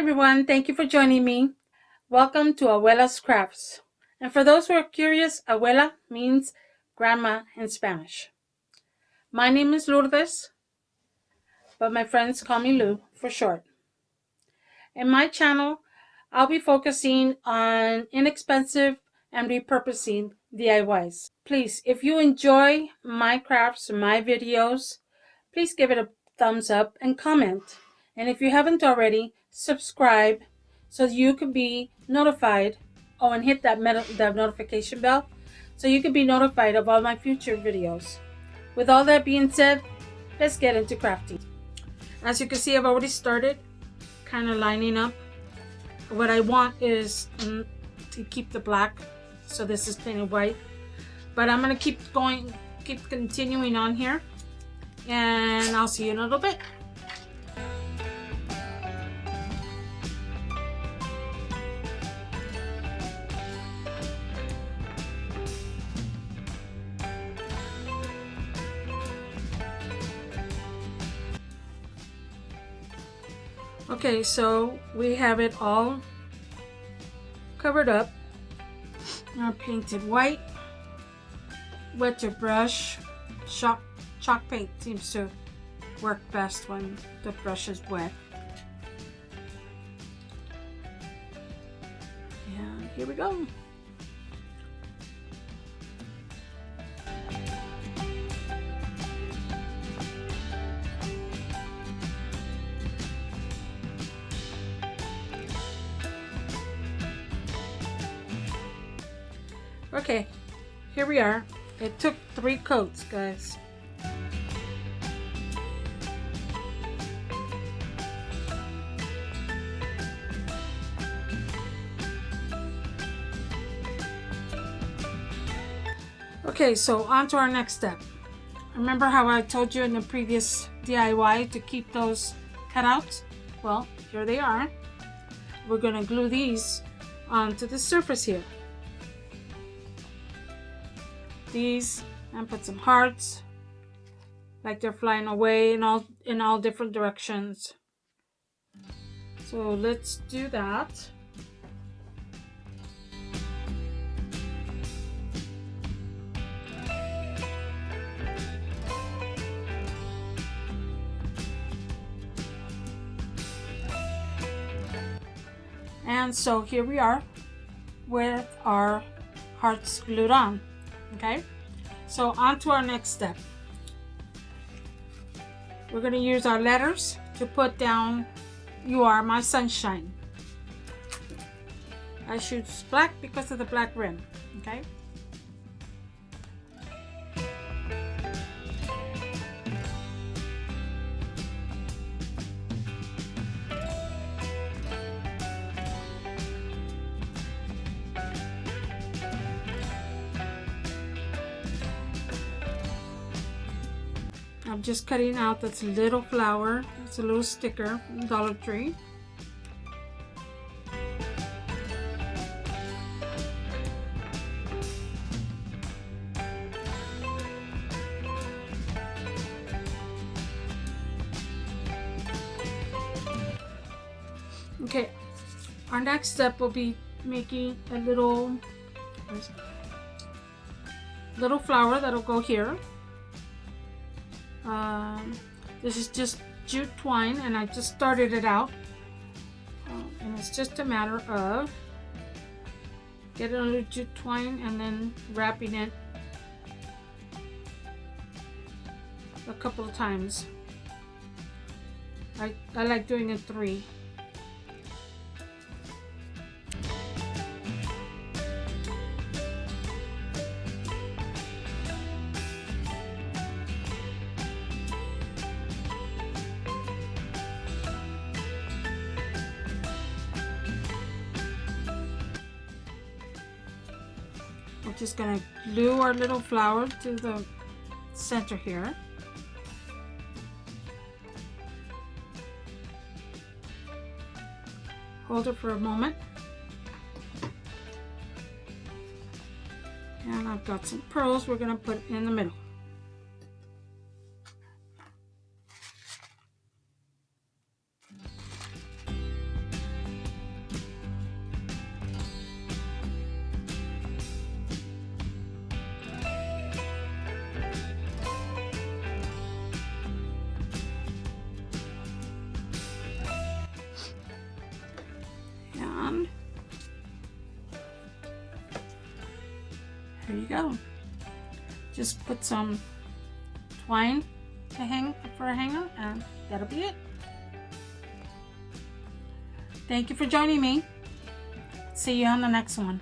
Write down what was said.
everyone, thank you for joining me. Welcome to Abuelas Crafts. And for those who are curious, Abuela means grandma in Spanish. My name is Lourdes, but my friends call me Lou for short. In my channel, I'll be focusing on inexpensive and repurposing DIYs. Please, if you enjoy my crafts, my videos, please give it a thumbs up and comment. And if you haven't already, subscribe so you can be notified. Oh, and hit that notification bell so you can be notified of all my future videos. With all that being said, let's get into crafting. As you can see, I've already started kind of lining up. What I want is to keep the black, so this is painted white. But I'm going to keep continuing on here. And I'll see you in a little bit. Okay, so we have it all covered up. Now painted white. Wet your brush. Chalk paint seems to work best when the brush is wet. And here we go. Okay, here we are. It took 3 coats, guys. Okay, so on to our next step. Remember how I told you in the previous DIY to keep those cutouts? Well, here they are. We're going to glue these onto the surface here. These, and put some hearts like they're flying away in all different directions. So let's do that. And so here we are with our hearts glued on. Okay, so on to our next step. We're going to use our letters to put down "You are my sunshine." I choose black because of the black rim. Okay. I'm just cutting out this little flower. It's a little sticker from Dollar Tree. Okay, our next step will be making a little flower that'll go here. This is just jute twine, and I just started it out, and it's just a matter of getting a little jute twine and then wrapping it a couple of times. I like doing it 3. We're just going to glue our little flower to the center here. Hold it for a moment. And I've got some pearls we're going to put in the middle. And here you go. Just put some twine to hang for a hanger, and that'll be it. Thank you for joining me. See you on the next one.